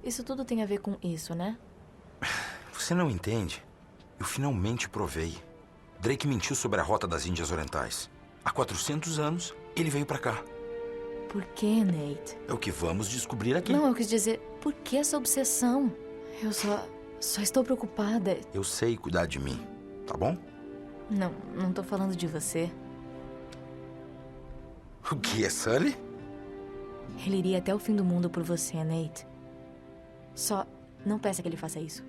Isso tudo tem a ver com isso, né? Você não entende? Eu finalmente provei. Drake mentiu sobre a rota das Índias Orientais. Há 400 anos, ele veio pra cá. Por que, Nate? É o que vamos descobrir aqui. Não, eu quis dizer, por que essa obsessão? Eu só estou preocupada. Eu sei cuidar de mim, tá bom? Não tô falando de você. O que é Sully? Ele iria até o fim do mundo por você, Nate. Só não peça que ele faça isso.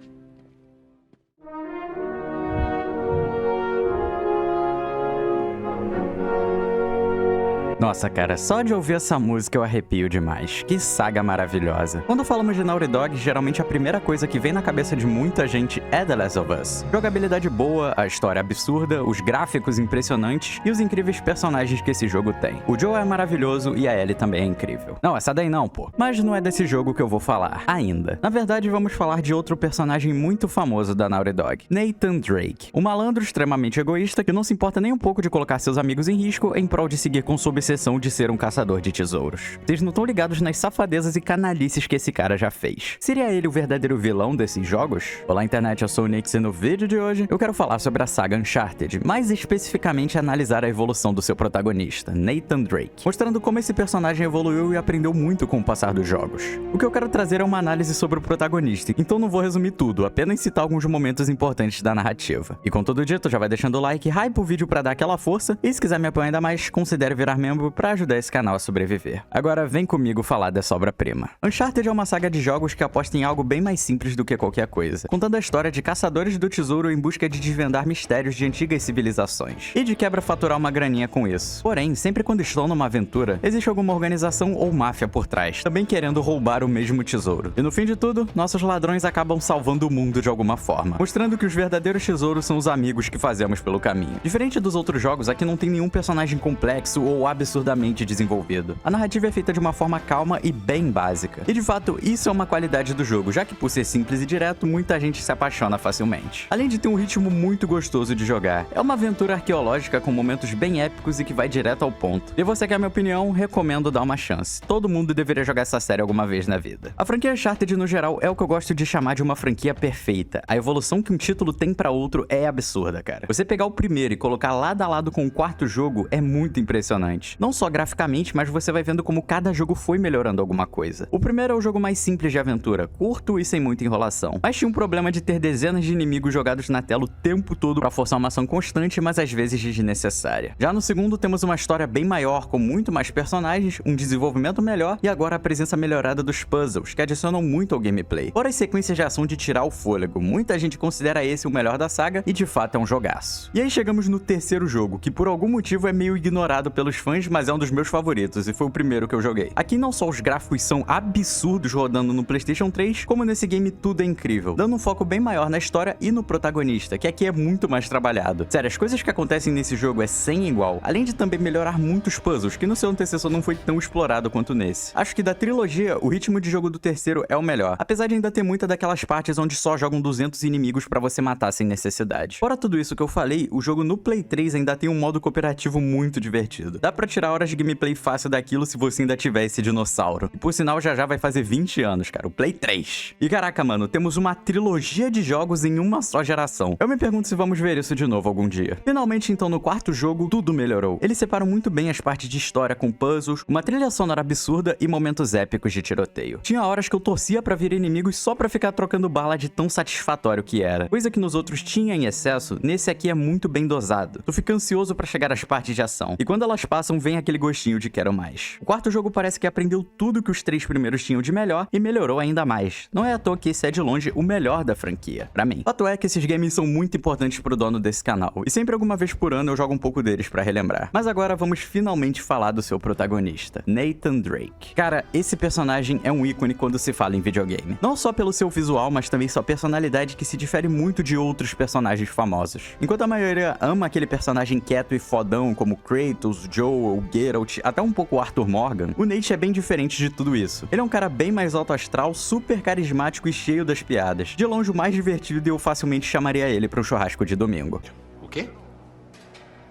Nossa, cara, só de ouvir essa música eu arrepio demais. Que saga maravilhosa. Quando falamos de Naughty Dog, geralmente a primeira coisa que vem na cabeça de muita gente é The Last of Us. Jogabilidade boa, a história absurda, os gráficos impressionantes e os incríveis personagens que esse jogo tem. O Joel é maravilhoso e a Ellie também é incrível. Não, essa daí não, pô. Mas não é desse jogo que eu vou falar, ainda. Na verdade, vamos falar de outro personagem muito famoso da Naughty Dog, Nathan Drake. Um malandro extremamente egoísta que não se importa nem um pouco de colocar seus amigos em risco em prol de seguir com sua obsessão de ser um caçador de tesouros. Vocês não estão ligados nas safadezas e canalices que esse cara já fez. Seria ele o verdadeiro vilão desses jogos? Olá, internet, eu sou o Nix e no vídeo de hoje eu quero falar sobre a saga Uncharted, mais especificamente analisar a evolução do seu protagonista, Nathan Drake, mostrando como esse personagem evoluiu e aprendeu muito com o passar dos jogos. O que eu quero trazer é uma análise sobre o protagonista, então não vou resumir tudo, apenas citar alguns momentos importantes da narrativa. E com tudo dito, já vai deixando o like, hype o vídeo pra dar aquela força, e se quiser me apoiar ainda mais, considere virar membro pra ajudar esse canal a sobreviver. Agora vem comigo falar dessa obra-prima. Uncharted é uma saga de jogos que aposta em algo bem mais simples do que qualquer coisa, contando a história de caçadores do tesouro em busca de desvendar mistérios de antigas civilizações, e de quebra faturar uma graninha com isso. Porém, sempre quando estão numa aventura, existe alguma organização ou máfia por trás, também querendo roubar o mesmo tesouro. E no fim de tudo, nossos ladrões acabam salvando o mundo de alguma forma, mostrando que os verdadeiros tesouros são os amigos que fazemos pelo caminho. Diferente dos outros jogos, aqui não tem nenhum personagem complexo ou absurdamente desenvolvido. A narrativa é feita de uma forma calma e bem básica. E de fato, isso é uma qualidade do jogo, já que por ser simples e direto, muita gente se apaixona facilmente. Além de ter um ritmo muito gostoso de jogar, é uma aventura arqueológica com momentos bem épicos e que vai direto ao ponto. E você quer a minha opinião? Recomendo dar uma chance. Todo mundo deveria jogar essa série alguma vez na vida. A franquia Uncharted no geral é o que eu gosto de chamar de uma franquia perfeita. A evolução que um título tem pra outro é absurda, cara. Você pegar o primeiro e colocar lado a lado com o quarto jogo é muito impressionante. Não só graficamente, mas você vai vendo como cada jogo foi melhorando alguma coisa. O primeiro é o jogo mais simples de aventura, curto e sem muita enrolação, mas tinha um problema de ter dezenas de inimigos jogados na tela o tempo todo pra forçar uma ação constante, mas às vezes desnecessária. Já no segundo temos uma história bem maior, com muito mais personagens, um desenvolvimento melhor e agora a presença melhorada dos puzzles, que adicionam muito ao gameplay. Fora as sequências de ação de tirar o fôlego, muita gente considera esse o melhor da saga e de fato é um jogaço. E aí chegamos no terceiro jogo, que por algum motivo é meio ignorado pelos fãs, mas é um dos meus favoritos e foi o primeiro que eu joguei. Aqui não só os gráficos são absurdos rodando no PlayStation 3, como nesse game tudo é incrível, dando um foco bem maior na história e no protagonista, que aqui é muito mais trabalhado. Sério, as coisas que acontecem nesse jogo é sem igual, além de também melhorar muitos puzzles, que no seu antecessor não foi tão explorado quanto nesse. Acho que da trilogia, o ritmo de jogo do terceiro é o melhor, apesar de ainda ter muita daquelas partes onde só jogam 200 inimigos pra você matar sem necessidade. Fora tudo isso que eu falei, o jogo no Play 3 ainda tem um modo cooperativo muito divertido. Dá pra tirar horas de gameplay fácil daquilo se você ainda tiver esse dinossauro. E por sinal, já vai fazer 20 anos, cara, o Play 3. E caraca, mano, temos uma trilogia de jogos em uma só geração. Eu me pergunto se vamos ver isso de novo algum dia. Finalmente, então, no quarto jogo, tudo melhorou. Eles separam muito bem as partes de história com puzzles, uma trilha sonora absurda e momentos épicos de tiroteio. Tinha horas que eu torcia pra vir inimigos só pra ficar trocando bala de tão satisfatório que era. Coisa que nos outros tinha em excesso, nesse aqui é muito bem dosado. Tu fica ansioso pra chegar às partes de ação. E quando elas passam, vem aquele gostinho de quero mais. O quarto jogo parece que aprendeu tudo que os três primeiros tinham de melhor e melhorou ainda mais. Não é à toa que esse é de longe o melhor da franquia, pra mim. Fato é que esses games são muito importantes pro dono desse canal, e sempre alguma vez por ano eu jogo um pouco deles pra relembrar. Mas agora vamos finalmente falar do seu protagonista, Nathan Drake. Cara, esse personagem é um ícone quando se fala em videogame. Não só pelo seu visual, mas também sua personalidade que se difere muito de outros personagens famosos. Enquanto a maioria ama aquele personagem quieto e fodão como Kratos, Joel, Geralt, até um pouco Arthur Morgan, o Nate é bem diferente de tudo isso. Ele é um cara bem mais alto astral, super carismático e cheio das piadas. De longe o mais divertido e eu facilmente chamaria ele para um churrasco de domingo. O quê?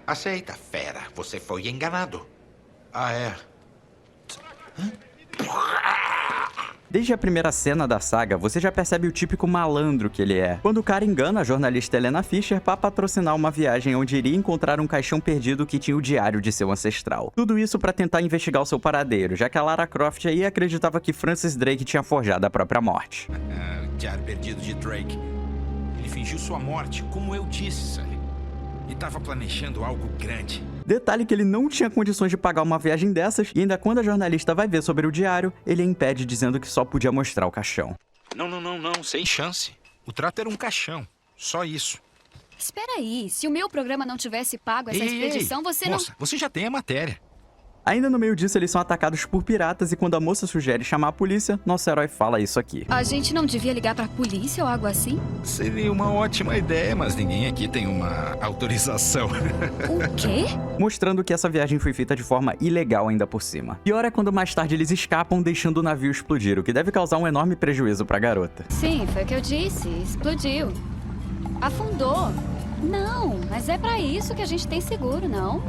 Aceita, fera. Você foi enganado. Ah, é? Desde a primeira cena da saga, você já percebe o típico malandro que ele é, quando o cara engana a jornalista Helena Fisher para patrocinar uma viagem onde iria encontrar um caixão perdido que tinha o diário de seu ancestral. Tudo isso para tentar investigar o seu paradeiro, já que a Lara Croft aí acreditava que Francis Drake tinha forjado a própria morte. O diário perdido de Drake. Ele fingiu sua morte, como eu disse, Sully. E estava planejando algo grande. Detalhe que ele não tinha condições de pagar uma viagem dessas, e ainda quando a jornalista vai ver sobre o diário, ele a impede dizendo que só podia mostrar o caixão. Não, sem chance. O trato era um caixão, só isso. Espera aí, se o meu programa não tivesse pago essa expedição, você moça, você já tem a matéria. Ainda no meio disso, eles são atacados por piratas e quando a moça sugere chamar a polícia, nosso herói fala isso aqui. A gente não devia ligar pra polícia ou algo assim? Seria uma ótima ideia, mas ninguém aqui tem uma autorização. O quê? Mostrando que essa viagem foi feita de forma ilegal ainda por cima. Pior é quando mais tarde eles escapam deixando o navio explodir, o que deve causar um enorme prejuízo pra garota. Sim, foi o que eu disse. Explodiu. Afundou. Não, mas é pra isso que a gente tem seguro, não?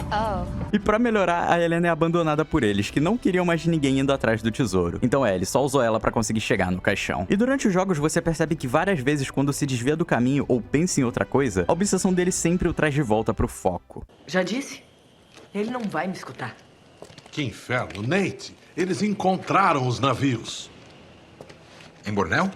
Oh. E pra melhorar, a Helena é abandonada por eles, que não queriam mais ninguém indo atrás do tesouro. Então ele só usou ela pra conseguir chegar no caixão. E durante os jogos você percebe que várias vezes quando se desvia do caminho ou pensa em outra coisa, a obsessão dele sempre o traz de volta pro foco. Já disse? Ele não vai me escutar. Que inferno, Nate! Eles encontraram os navios. Em Bornéu?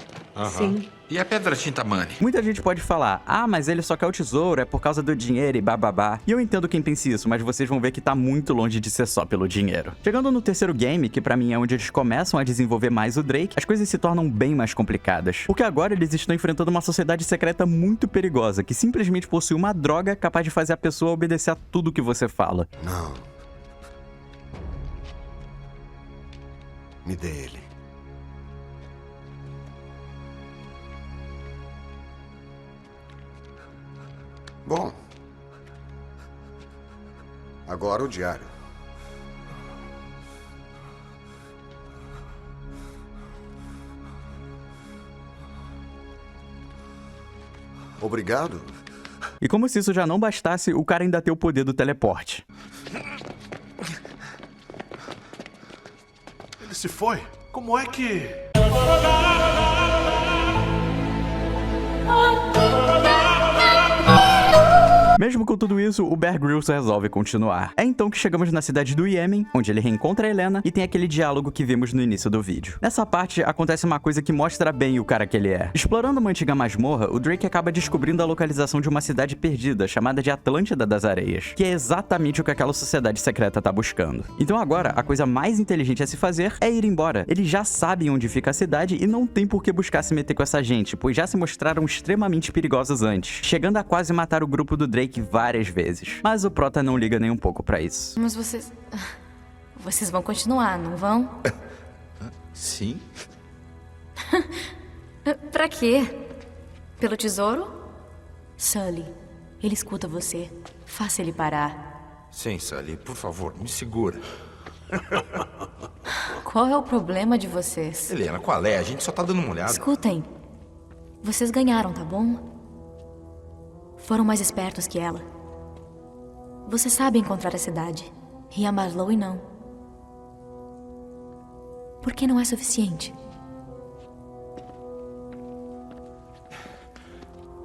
Sim. E a pedra Tintamani? Muita gente pode falar, ah, mas ele só quer o tesouro, é por causa do dinheiro e bababá. E eu entendo quem pensa isso, mas vocês vão ver que tá muito longe de ser só pelo dinheiro. Chegando no terceiro game, que pra mim é onde eles começam a desenvolver mais o Drake, as coisas se tornam bem mais complicadas. Porque agora eles estão enfrentando uma sociedade secreta muito perigosa, que simplesmente possui uma droga capaz de fazer a pessoa obedecer a tudo que você fala. Não. Me dê ele. Bom. Agora o diário. Obrigado. E como se isso já não bastasse, o cara ainda tem o poder do teleporte. Ele se foi? Como é que... Mesmo com tudo isso, o Bear Grylls resolve continuar. É então que chegamos na cidade do Iêmen, onde ele reencontra a Helena e tem aquele diálogo que vimos no início do vídeo. Nessa parte, acontece uma coisa que mostra bem o cara que ele é. Explorando uma antiga masmorra, o Drake acaba descobrindo a localização de uma cidade perdida, chamada de Atlântida das Areias, que é exatamente o que aquela sociedade secreta tá buscando. Então agora, a coisa mais inteligente a se fazer é ir embora. Eles já sabem onde fica a cidade e não tem por que buscar se meter com essa gente, pois já se mostraram extremamente perigosos antes, chegando a quase matar o grupo do Drake várias vezes. Mas o Prota não liga nem um pouco pra isso. Mas vocês... Vocês vão continuar, não vão? Sim. Pra quê? Pelo tesouro? Sully, ele escuta você. Faça ele parar. Sim, Sully, por favor, me segura. Qual é o problema de vocês? Helena, qual é? A gente só tá dando uma olhada. Escutem. Vocês ganharam, tá bom? Foram mais espertos que ela. Você sabe encontrar a cidade. E a Marlowe não. Por que não é suficiente?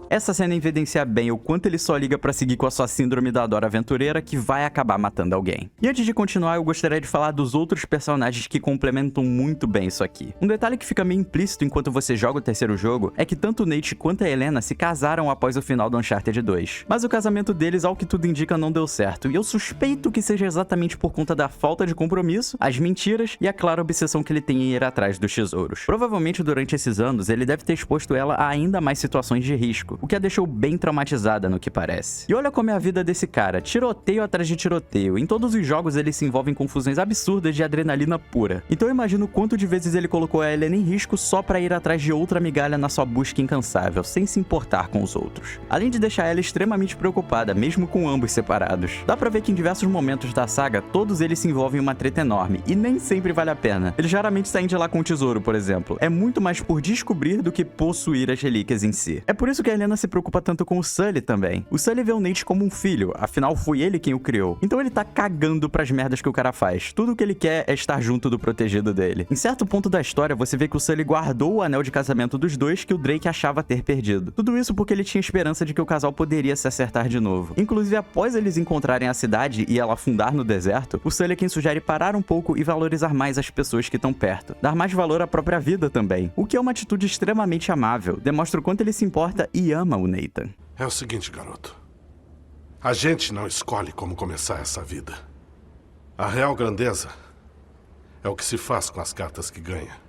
Essa cena evidencia bem o quanto ele só liga pra seguir com a sua síndrome da Dora Aventureira que vai acabar matando alguém. E antes de continuar, eu gostaria de falar dos outros personagens que complementam muito bem isso aqui. Um detalhe que fica meio implícito enquanto você joga o terceiro jogo é que tanto o Nate quanto a Helena se casaram após o final do Uncharted 2. Mas o casamento deles, ao que tudo indica, não deu certo, e eu suspeito que seja exatamente por conta da falta de compromisso, as mentiras e a clara obsessão que ele tem em ir atrás dos tesouros. Provavelmente durante esses anos, ele deve ter exposto ela a ainda mais situações de risco, o que a deixou bem traumatizada no que parece. E olha como é a vida desse cara, tiroteio atrás de tiroteio. Em todos os jogos ele se envolve em confusões absurdas de adrenalina pura. Então eu imagino quanto de vezes ele colocou a Helena em risco só pra ir atrás de outra migalha na sua busca incansável, sem se importar com os outros. Além de deixar ela extremamente preocupada, mesmo com ambos separados. Dá pra ver que em diversos momentos da saga, todos eles se envolvem em uma treta enorme, e nem sempre vale a pena. Eles raramente saem de lá com o tesouro, por exemplo. É muito mais por descobrir do que possuir as relíquias em si. É por isso que a Helena Helena se preocupa tanto com o Sully também. O Sully vê o Nate como um filho, afinal foi ele quem o criou. Então ele tá cagando pras merdas que o cara faz. Tudo que ele quer é estar junto do protegido dele. Em certo ponto da história, você vê que o Sully guardou o anel de casamento dos dois que o Drake achava ter perdido. Tudo isso porque ele tinha esperança de que o casal poderia se acertar de novo. Inclusive, após eles encontrarem a cidade e ela afundar no deserto, o Sully é quem sugere parar um pouco e valorizar mais as pessoas que estão perto. Dar mais valor à própria vida também. O que é uma atitude extremamente amável. Demonstra o quanto ele se importa e ama o Nathan. É o seguinte, garoto. A gente não escolhe como começar essa vida. A real grandeza é o que se faz com as cartas que ganha.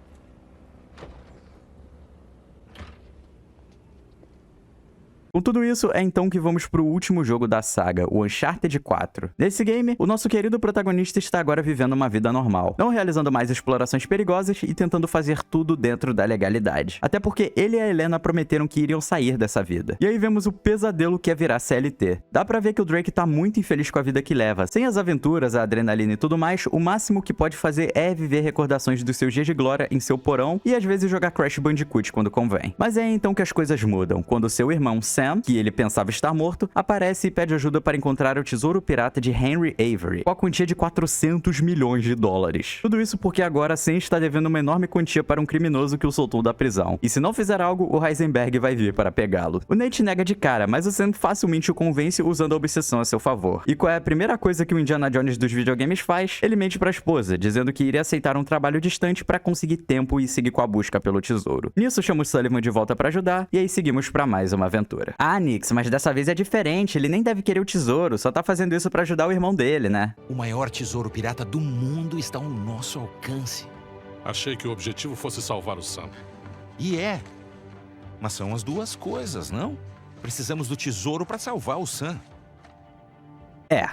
Com tudo isso, é então que vamos pro último jogo da saga, o Uncharted 4. Nesse game, o nosso querido protagonista está agora vivendo uma vida normal, não realizando mais explorações perigosas e tentando fazer tudo dentro da legalidade. Até porque ele e a Helena prometeram que iriam sair dessa vida. E aí vemos o pesadelo que é virar CLT. Dá pra ver que o Drake tá muito infeliz com a vida que leva. Sem as aventuras, a adrenalina e tudo mais, o máximo que pode fazer é viver recordações dos seus dias de glória em seu porão e às vezes jogar Crash Bandicoot quando convém. Mas é então que as coisas mudam, quando seu irmão Sam, que ele pensava estar morto, aparece e pede ajuda para encontrar o tesouro pirata de Henry Avery, com a quantia de 400 milhões de dólares. Tudo isso porque agora Sam está devendo uma enorme quantia para um criminoso que o soltou da prisão. E se não fizer algo, o Heisenberg vai vir para pegá-lo. O Nate nega de cara, mas o Sam facilmente o convence usando a obsessão a seu favor. E qual é a primeira coisa que o Indiana Jones dos videogames faz? Ele mente para a esposa, dizendo que iria aceitar um trabalho distante para conseguir tempo e seguir com a busca pelo tesouro. Nisso, chama o Sullivan de volta para ajudar, e aí seguimos para mais uma aventura. Ah, Nix, mas dessa vez é diferente, ele nem deve querer o tesouro, só tá fazendo isso pra ajudar o irmão dele, né? O maior tesouro pirata do mundo está ao nosso alcance. Achei que o objetivo fosse salvar o Sam. E é. Mas são as duas coisas, não? Precisamos do tesouro para salvar o Sam.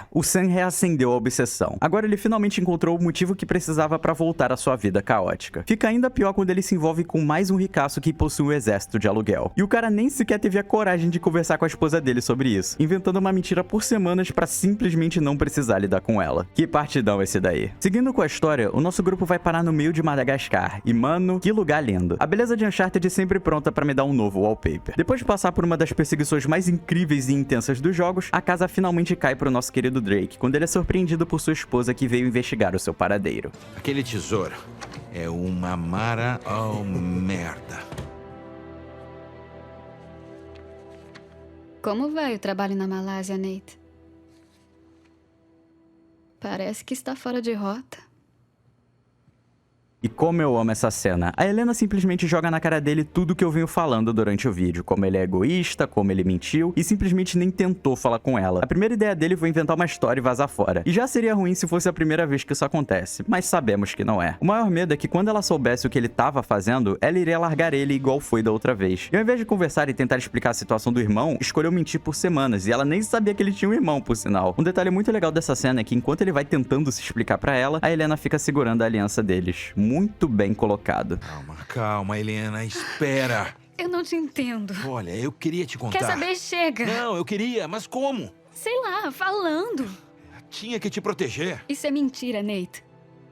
O Sam reacendeu a obsessão. Agora ele finalmente encontrou o motivo que precisava para voltar à sua vida caótica. Fica ainda pior quando ele se envolve com mais um ricaço que possui um exército de aluguel. E o cara nem sequer teve a coragem de conversar com a esposa dele sobre isso, inventando uma mentira por semanas para simplesmente não precisar lidar com ela. Que partidão esse daí. Seguindo com a história, o nosso grupo vai parar no meio de Madagascar. E mano, que lugar lindo. A beleza de Uncharted sempre pronta para me dar um novo wallpaper. Depois de passar por uma das perseguições mais incríveis e intensas dos jogos, a casa finalmente cai pro nosso querido Drake, quando ele é surpreendido por sua esposa que veio investigar o seu paradeiro. Aquele tesouro é uma merda. Como vai o trabalho na Malásia, Nate? Parece que está fora de rota. E como eu amo essa cena. A Helena simplesmente joga na cara dele tudo que eu venho falando durante o vídeo. Como ele é egoísta, como ele mentiu e simplesmente nem tentou falar com ela. A primeira ideia dele foi inventar uma história e vazar fora. E já seria ruim se fosse a primeira vez que isso acontece, mas sabemos que não é. O maior medo é que quando ela soubesse o que ele tava fazendo, ela iria largar ele igual foi da outra vez. E ao invés de conversar e tentar explicar a situação do irmão, escolheu mentir por semanas e ela nem sabia que ele tinha um irmão, por sinal. Um detalhe muito legal dessa cena é que enquanto ele vai tentando se explicar pra ela, a Helena fica segurando a aliança deles. Muito bem colocado. Calma, Helena, espera. Eu não te entendo. Olha, eu queria te contar. Quer saber? Chega. Não, eu queria, mas como? Sei lá, falando. Tinha que te proteger. Isso é mentira, Nate.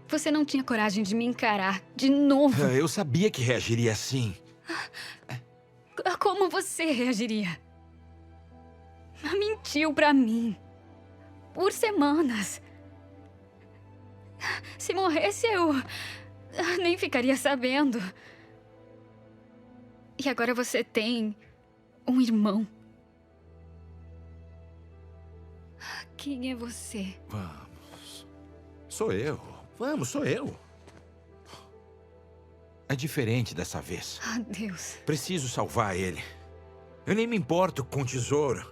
Você não tinha coragem de me encarar de novo. Eu sabia que reagiria assim. Como você reagiria? Mentiu pra mim. Por semanas. Se morresse, eu nem ficaria sabendo. E agora você tem um irmão. Quem é você? Vamos. Sou eu. Vamos, sou eu. É diferente dessa vez. Ah, Deus. Preciso salvar ele. Eu nem me importo com o tesouro.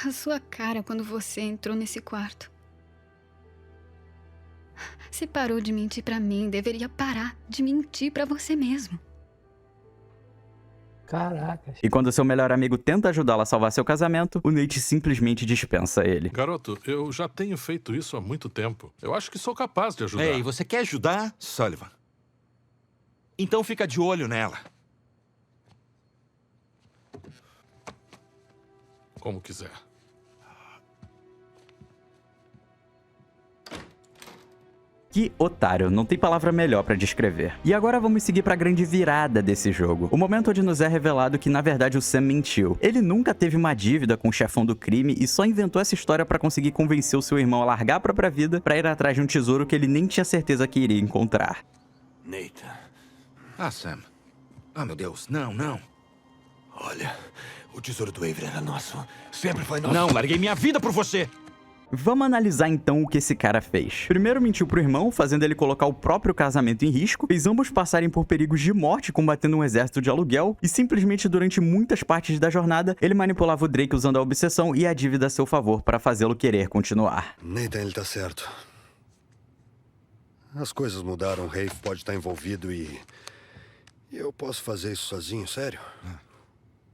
A sua cara quando você entrou nesse quarto. Se parou de mentir pra mim, deveria parar de mentir pra você mesmo. Caraca. E quando seu melhor amigo tenta ajudá-la a salvar seu casamento, o Nate simplesmente dispensa ele. Garoto, eu já tenho feito isso há muito tempo. Eu acho que sou capaz de ajudar. Ei, você quer ajudar, Sullivan? Então fica de olho nela. Como quiser. Que otário, não tem palavra melhor pra descrever. E agora vamos seguir pra grande virada desse jogo. O momento onde nos é revelado que na verdade o Sam mentiu. Ele nunca teve uma dívida com o chefão do crime e só inventou essa história pra conseguir convencer o seu irmão a largar a própria vida pra ir atrás de um tesouro que ele nem tinha certeza que iria encontrar. Nathan, Ah, Sam. Ah, meu Deus. Não, não. olha, o tesouro do Avery era nosso. Sempre foi nosso. Não, larguei minha vida por você. Vamos analisar então o que esse cara fez. Primeiro mentiu pro irmão, fazendo ele colocar o próprio casamento em risco, fez ambos passarem por perigos de morte combatendo um exército de aluguel, e simplesmente durante muitas partes da jornada, ele manipulava o Drake usando a obsessão e a dívida a seu favor para fazê-lo querer continuar. Nathan, ele tá certo. As coisas mudaram, o Rafe pode estar envolvido e eu posso fazer isso sozinho, sério?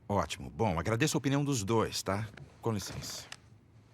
Ótimo. Bom, agradeço a opinião dos dois, tá? Com licença.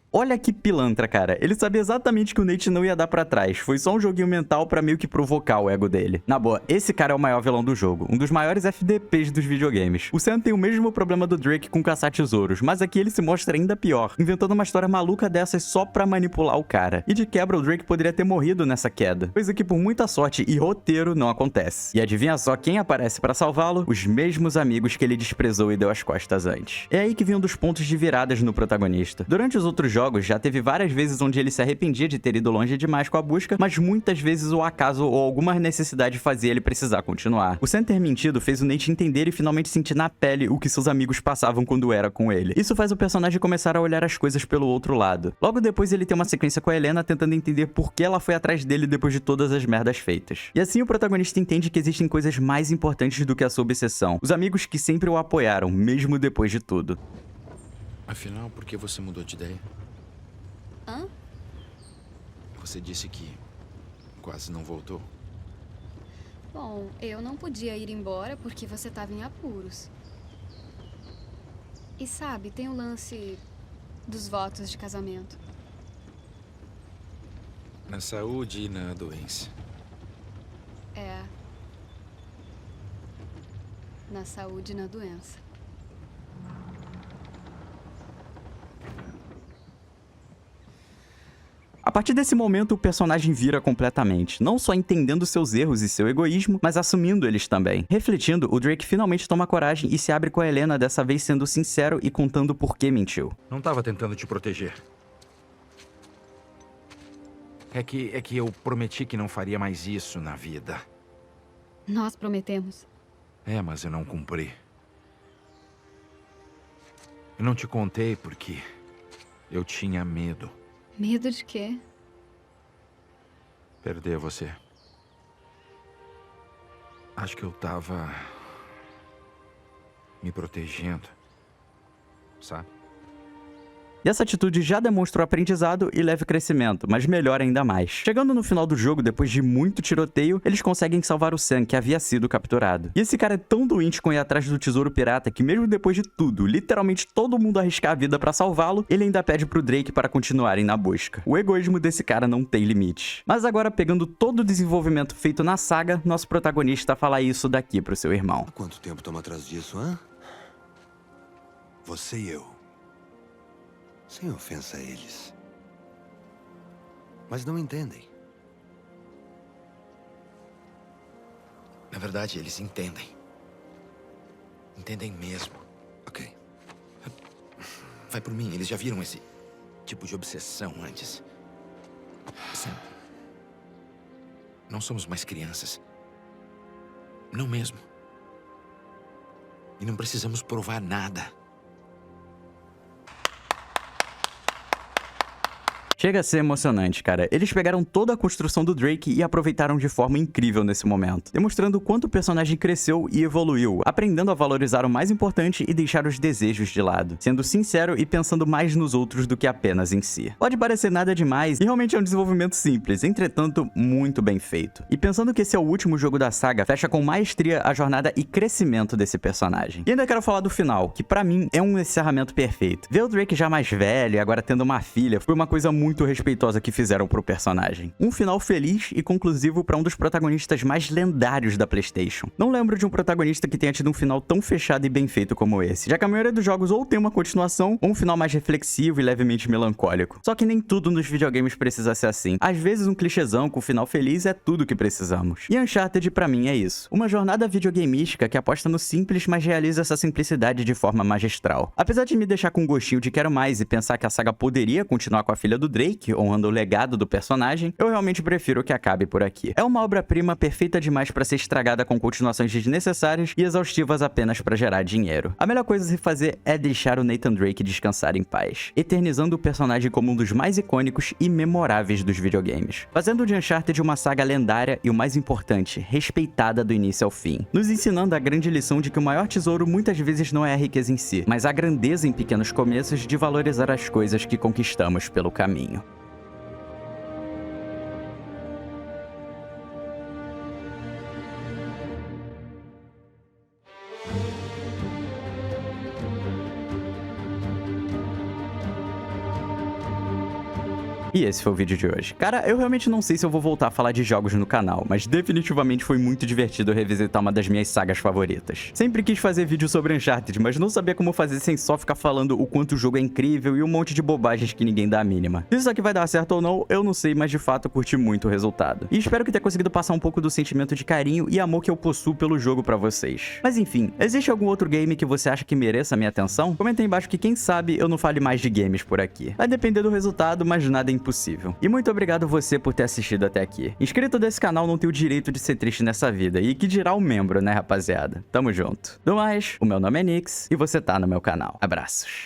Olha que pilantra, cara. Ele sabia exatamente que o Nate não ia dar pra trás. Foi só um joguinho mental pra meio que provocar o ego dele. Na boa, esse cara é o maior vilão do jogo. Um dos maiores FDPs dos videogames. O Sam tem o mesmo problema do Drake com caçar tesouros, mas aqui ele se mostra ainda pior, inventando uma história maluca dessas só pra manipular o cara. E de quebra, o Drake poderia ter morrido nessa queda. Coisa que por muita sorte e roteiro não acontece. E adivinha só quem aparece pra salvá-lo? Os mesmos amigos que ele desprezou e deu as costas antes. É aí que vem um dos pontos de viradas no protagonista. Durante os outros jogos, já teve várias vezes onde ele se arrependia de ter ido longe demais com a busca, mas muitas vezes o acaso ou alguma necessidade fazia ele precisar continuar. O Sam ter mentido fez o Nate entender e finalmente sentir na pele o que seus amigos passavam quando era com ele. Isso faz o personagem começar a olhar as coisas pelo outro lado. Logo depois ele tem uma sequência com a Helena tentando entender por que ela foi atrás dele depois de todas as merdas feitas. E assim o protagonista entende que existem coisas mais importantes do que a sua obsessão. Os amigos que sempre o apoiaram, mesmo depois de tudo. Afinal, por que você mudou de ideia? Hã? Você disse que quase não voltou. Bom, eu não podia ir embora porque você estava em apuros. E sabe, tem o lance dos votos de casamento. Na saúde e na doença. É. Na saúde e na doença. A partir desse momento, o personagem vira completamente, não só entendendo seus erros e seu egoísmo, mas assumindo eles também. Refletindo, o Drake finalmente toma coragem e se abre com a Helena, dessa vez sendo sincero e contando por que mentiu. Não tava tentando te proteger. É que eu prometi que não faria mais isso na vida. Nós prometemos. É, mas eu não cumpri. Eu não te contei porque eu tinha medo. Medo de quê? Perder você. Acho que eu tava me protegendo, sabe? E essa atitude já demonstrou aprendizado e leve crescimento, mas melhora ainda mais. Chegando no final do jogo, depois de muito tiroteio, eles conseguem salvar o Sam, que havia sido capturado. E esse cara é tão doente com ir atrás do tesouro pirata que mesmo depois de tudo, literalmente todo mundo arriscar a vida pra salvá-lo, ele ainda pede pro Drake para continuarem na busca. O egoísmo desse cara não tem limite. Mas agora, pegando todo o desenvolvimento feito na saga, nosso protagonista fala isso daqui pro seu irmão. Há quanto tempo estamos atrás disso, hã? Você e eu. Sem ofensa a eles. Mas não entendem. Na verdade, eles entendem. Entendem mesmo. Ok. Vai por mim, eles já viram esse tipo de obsessão antes. Sam, não somos mais crianças. Não mesmo. E não precisamos provar nada. Chega a ser emocionante, cara. Eles pegaram toda a construção do Drake e aproveitaram de forma incrível nesse momento, demonstrando o quanto o personagem cresceu e evoluiu, aprendendo a valorizar o mais importante e deixar os desejos de lado, sendo sincero e pensando mais nos outros do que apenas em si. Pode parecer nada demais e realmente é um desenvolvimento simples, entretanto muito bem feito. E pensando que esse é o último jogo da saga, fecha com maestria a jornada e crescimento desse personagem. E ainda quero falar do final, que pra mim é um encerramento perfeito. Ver o Drake já mais velho e agora tendo uma filha foi uma coisa muito muito respeitosa que fizeram pro personagem. Um final feliz e conclusivo pra um dos protagonistas mais lendários da PlayStation. Não lembro de um protagonista que tenha tido um final tão fechado e bem feito como esse, já que a maioria dos jogos ou tem uma continuação ou um final mais reflexivo e levemente melancólico. Só que nem tudo nos videogames precisa ser assim. Às vezes um clichêzão com final feliz é tudo que precisamos. E Uncharted pra mim é isso. Uma jornada videogameística que aposta no simples, mas realiza essa simplicidade de forma magistral. Apesar de me deixar com um gostinho de quero mais e pensar que a saga poderia continuar com a filha do Drake, honrando o legado do personagem, eu realmente prefiro que acabe por aqui. É uma obra-prima perfeita demais pra ser estragada com continuações desnecessárias e exaustivas apenas pra gerar dinheiro. A melhor coisa a se fazer é deixar o Nathan Drake descansar em paz, eternizando o personagem como um dos mais icônicos e memoráveis dos videogames, fazendo de Uncharted uma saga lendária e, o mais importante, respeitada do início ao fim, nos ensinando a grande lição de que o maior tesouro muitas vezes não é a riqueza em si, mas a grandeza em pequenos começos de valorizar as coisas que conquistamos pelo caminho. E esse foi o vídeo de hoje. Cara, eu realmente não sei se eu vou voltar a falar de jogos no canal, mas definitivamente foi muito divertido revisitar uma das minhas sagas favoritas. Sempre quis fazer vídeo sobre Uncharted, mas não sabia como fazer sem só ficar falando o quanto o jogo é incrível e um monte de bobagens que ninguém dá a mínima. Se isso aqui vai dar certo ou não, eu não sei, mas de fato curti muito o resultado. E espero que tenha conseguido passar um pouco do sentimento de carinho e amor que eu possuo pelo jogo pra vocês. Mas enfim, existe algum outro game que você acha que mereça a minha atenção? Comenta aí embaixo que quem sabe eu não fale mais de games por aqui. Vai depender do resultado, mas nada é impossível. E muito obrigado você por ter assistido até aqui. Inscrito desse canal não tem o direito de ser triste nessa vida, e que dirá o membro, né, rapaziada? Tamo junto. Do mais, o meu nome é Nix e você tá no meu canal. Abraços.